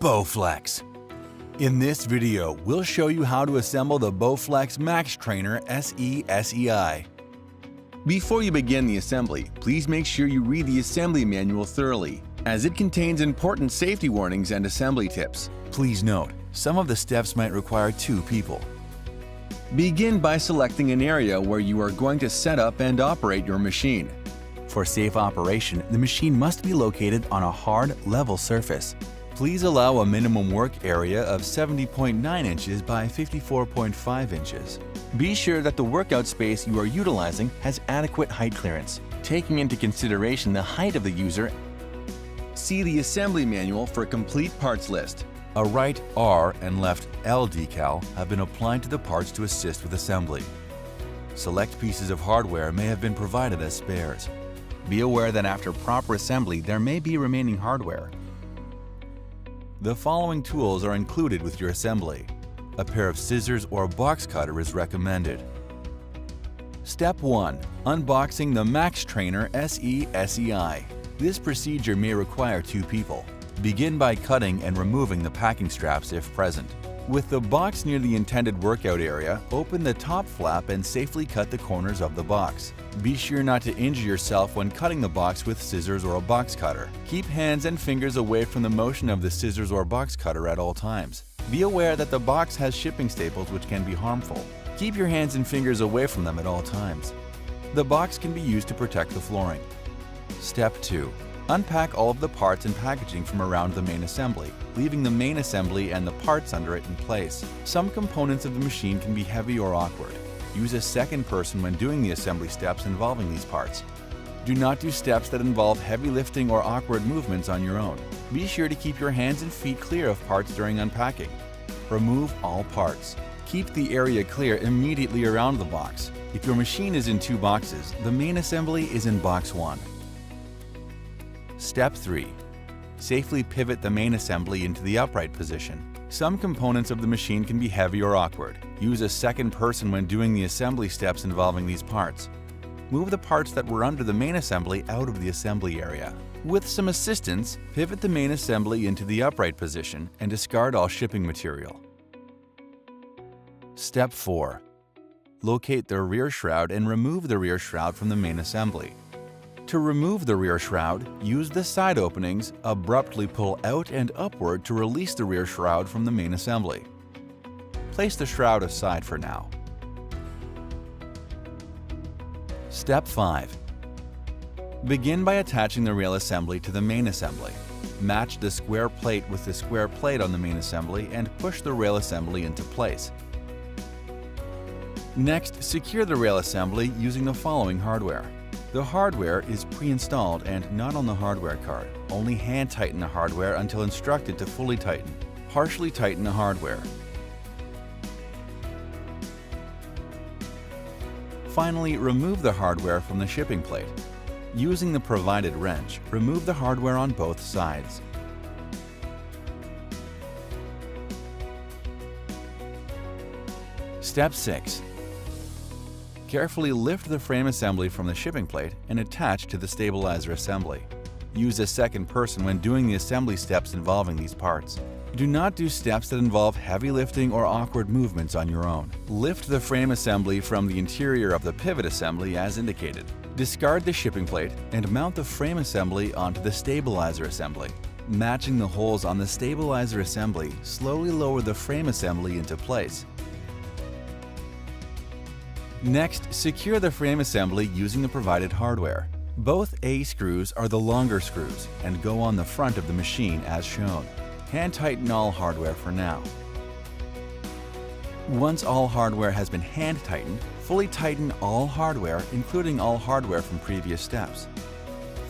BowFlex. In this video, we'll show you how to assemble the BowFlex Max Trainer SESEi. Before you begin the assembly, please make sure you read the assembly manual thoroughly, as it contains important safety warnings and assembly tips. Please note, some of the steps might require 2 people. Begin by selecting an area where you are going to set up and operate your machine. For safe operation, the machine must be located on a hard, level surface. Please allow a minimum work area of 70.9 inches by 54.5 inches. Be sure that the workout space you are utilizing has adequate height clearance, taking into consideration the height of the user. See the assembly manual for a complete parts list. A right R and left L decal have been applied to the parts to assist with assembly. Select pieces of hardware may have been provided as spares. Be aware that after proper assembly, there may be remaining hardware. The following tools are included with your assembly. A pair of scissors or a box cutter is recommended. Step 1. Unboxing the Max Trainer SESEi. This procedure may require 2 people. Begin by cutting and removing the packing straps if present. With the box near the intended workout area, open the top flap and safely cut the corners of the box. Be sure not to injure yourself when cutting the box with scissors or a box cutter. Keep hands and fingers away from the motion of the scissors or box cutter at all times. Be aware that the box has shipping staples which can be harmful. Keep your hands and fingers away from them at all times. The box can be used to protect the flooring. Step 2. Unpack all of the parts and packaging from around the main assembly, leaving the main assembly and the parts under it in place. Some components of the machine can be heavy or awkward. Use a second person when doing the assembly steps involving these parts. Do not do steps that involve heavy lifting or awkward movements on your own. Be sure to keep your hands and feet clear of parts during unpacking. Remove all parts. Keep the area clear immediately around the box. If your machine is in 2 boxes, the main assembly is in box 1. Step 3. Safely pivot the main assembly into the upright position. Some components of the machine can be heavy or awkward. Use a second person when doing the assembly steps involving these parts. Move the parts that were under the main assembly out of the assembly area. With some assistance, pivot the main assembly into the upright position and discard all shipping material. Step 4. Locate the rear shroud and remove the rear shroud from the main assembly. To remove the rear shroud, use the side openings, abruptly pull out and upward to release the rear shroud from the main assembly. Place the shroud aside for now. Step 5. Begin by attaching the rail assembly to the main assembly. Match the square plate with the square plate on the main assembly and push the rail assembly into place. Next, secure the rail assembly using the following hardware. The hardware is pre-installed and not on the hardware card. Only hand tighten the hardware until instructed to fully tighten. Partially tighten the hardware. Finally, remove the hardware from the shipping plate. Using the provided wrench, remove the hardware on both sides. Step 6. Carefully lift the frame assembly from the shipping plate and attach to the stabilizer assembly. Use a second person when doing the assembly steps involving these parts. Do not do steps that involve heavy lifting or awkward movements on your own. Lift the frame assembly from the interior of the pivot assembly as indicated. Discard the shipping plate and mount the frame assembly onto the stabilizer assembly. Matching the holes on the stabilizer assembly, slowly lower the frame assembly into place. Next, secure the frame assembly using the provided hardware. Both A screws are the longer screws and go on the front of the machine as shown. Hand tighten all hardware for now. Once all hardware has been hand tightened, fully tighten all hardware, including all hardware from previous steps.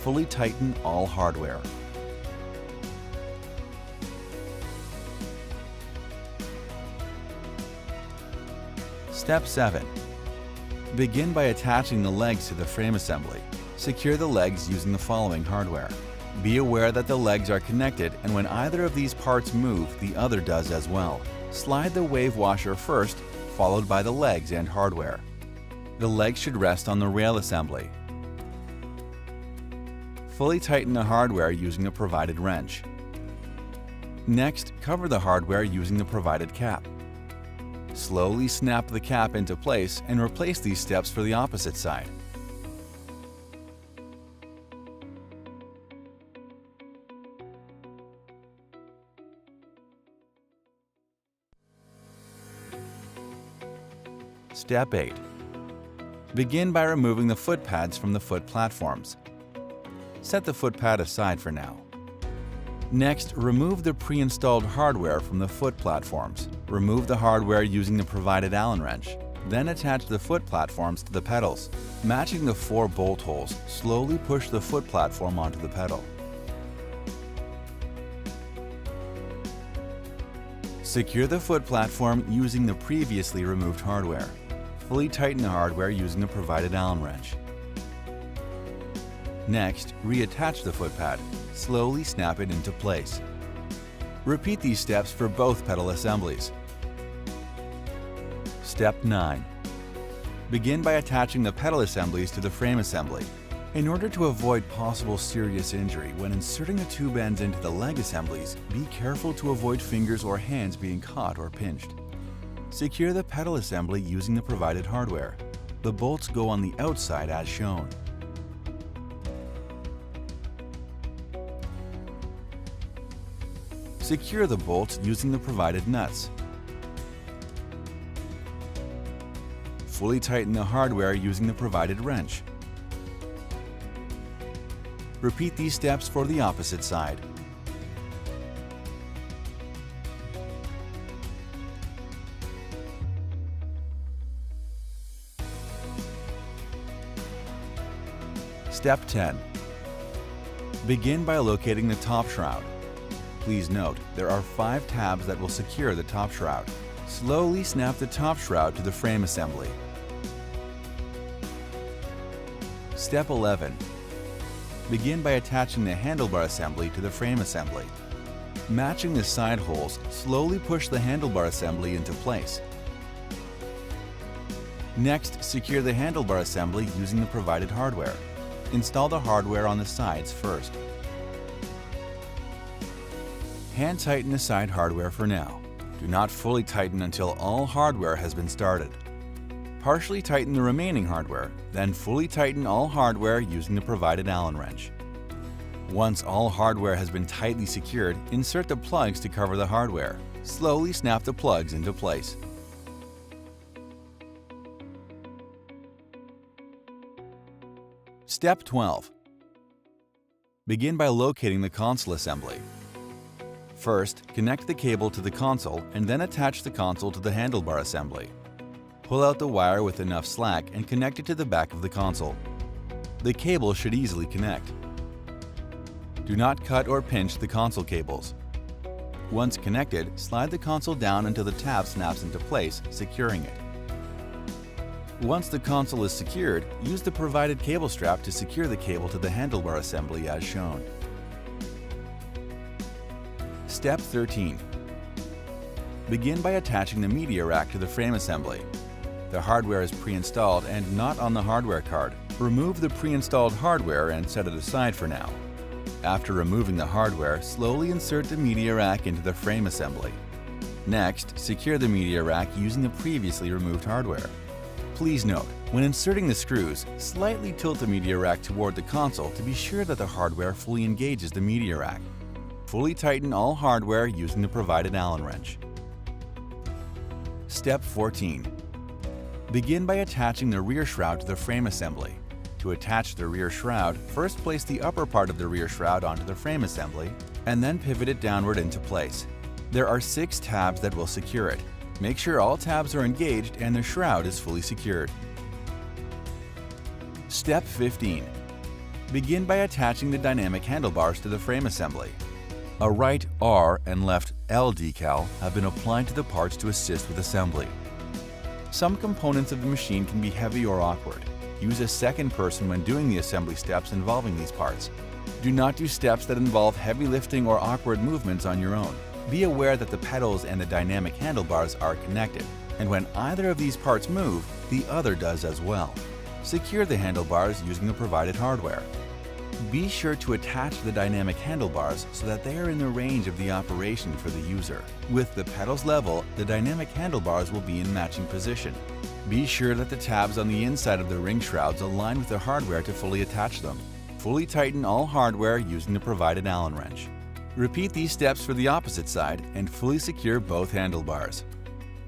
Fully tighten all hardware. Step 7. Begin by attaching the legs to the frame assembly. Secure the legs using the following hardware. Be aware that the legs are connected, and when either of these parts move, the other does as well. Slide the wave washer first, followed by the legs and hardware. The legs should rest on the rail assembly. Fully tighten the hardware using the provided wrench. Next, cover the hardware using the provided cap. Slowly snap the cap into place and replace these steps for the opposite side. Step 8. Begin by removing the foot pads from the foot platforms. Set the foot pad aside for now. Next, remove the pre-installed hardware from the foot platforms. Remove the hardware using the provided Allen wrench. Then attach the foot platforms to the pedals. Matching the 4 bolt holes, slowly push the foot platform onto the pedal. Secure the foot platform using the previously removed hardware. Fully tighten the hardware using the provided Allen wrench. Next, reattach the foot pad. Slowly snap it into place. Repeat these steps for both pedal assemblies. Step 9. Begin by attaching the pedal assemblies to the frame assembly. In order to avoid possible serious injury when inserting the tube ends into the leg assemblies, be careful to avoid fingers or hands being caught or pinched. Secure the pedal assembly using the provided hardware. The bolts go on the outside as shown. Secure the bolts using the provided nuts. Fully tighten the hardware using the provided wrench. Repeat these steps for the opposite side. Step 10. Begin by locating the top shroud. Please note, there are 5 tabs that will secure the top shroud. Slowly snap the top shroud to the frame assembly. Step 11. Begin by attaching the handlebar assembly to the frame assembly. Matching the side holes, slowly push the handlebar assembly into place. Next, secure the handlebar assembly using the provided hardware. Install the hardware on the sides first. Hand tighten the side hardware for now. Do not fully tighten until all hardware has been started. Partially tighten the remaining hardware, then fully tighten all hardware using the provided Allen wrench. Once all hardware has been tightly secured, insert the plugs to cover the hardware. Slowly snap the plugs into place. Step 12. Begin by locating the console assembly. First, connect the cable to the console and then attach the console to the handlebar assembly. Pull out the wire with enough slack and connect it to the back of the console. The cable should easily connect. Do not cut or pinch the console cables. Once connected, slide the console down until the tab snaps into place, securing it. Once the console is secured, use the provided cable strap to secure the cable to the handlebar assembly as shown. Step 13. Begin by attaching the media rack to the frame assembly. The hardware is pre-installed and not on the hardware card. Remove the pre-installed hardware and set it aside for now. After removing the hardware, slowly insert the media rack into the frame assembly. Next, secure the media rack using the previously removed hardware. Please note, when inserting the screws, slightly tilt the media rack toward the console to be sure that the hardware fully engages the media rack. Fully tighten all hardware using the provided Allen wrench. Step 14. Begin by attaching the rear shroud to the frame assembly. To attach the rear shroud, first place the upper part of the rear shroud onto the frame assembly, and then pivot it downward into place. There are 6 tabs that will secure it. Make sure all tabs are engaged and the shroud is fully secured. Step 15. Begin by attaching the dynamic handlebars to the frame assembly. A right R and left L decal have been applied to the parts to assist with assembly. Some components of the machine can be heavy or awkward. Use a second person when doing the assembly steps involving these parts. Do not do steps that involve heavy lifting or awkward movements on your own. Be aware that the pedals and the dynamic handlebars are connected, and when either of these parts move, the other does as well. Secure the handlebars using the provided hardware. Be sure to attach the dynamic handlebars so that they are in the range of the operation for the user. With the pedals level, the dynamic handlebars will be in matching position. Be sure that the tabs on the inside of the ring shrouds align with the hardware to fully attach them. Fully tighten all hardware using the provided Allen wrench. Repeat these steps for the opposite side and fully secure both handlebars.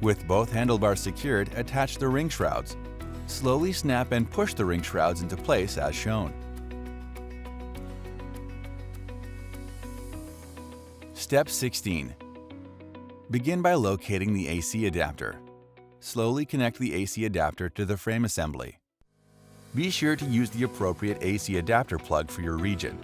With both handlebars secured, attach the ring shrouds. Slowly snap and push the ring shrouds into place as shown. Step 16. Begin by locating the AC adapter. Slowly connect the AC adapter to the frame assembly. Be sure to use the appropriate AC adapter plug for your region.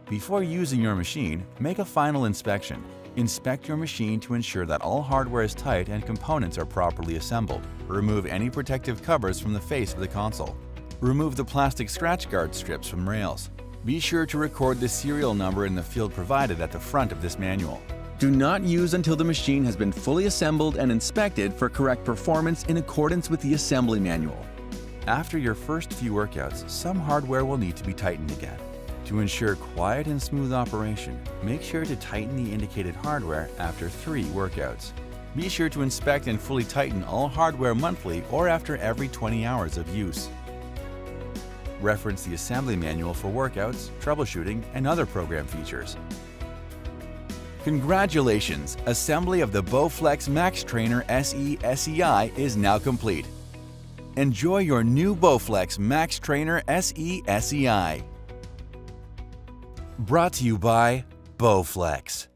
Before using your machine, make a final inspection. Inspect your machine to ensure that all hardware is tight and components are properly assembled. Remove any protective covers from the face of the console. Remove the plastic scratch guard strips from rails. Be sure to record the serial number in the field provided at the front of this manual. Do not use until the machine has been fully assembled and inspected for correct performance in accordance with the assembly manual. After your first few workouts, some hardware will need to be tightened again. To ensure quiet and smooth operation, make sure to tighten the indicated hardware after 3 workouts. Be sure to inspect and fully tighten all hardware monthly or after every 20 hours of use. Reference the assembly manual for workouts, troubleshooting, and other program features. Congratulations! Assembly of the BowFlex Max Trainer SE SEI is now complete. Enjoy your new BowFlex Max Trainer SE SEI. Brought to you by BowFlex.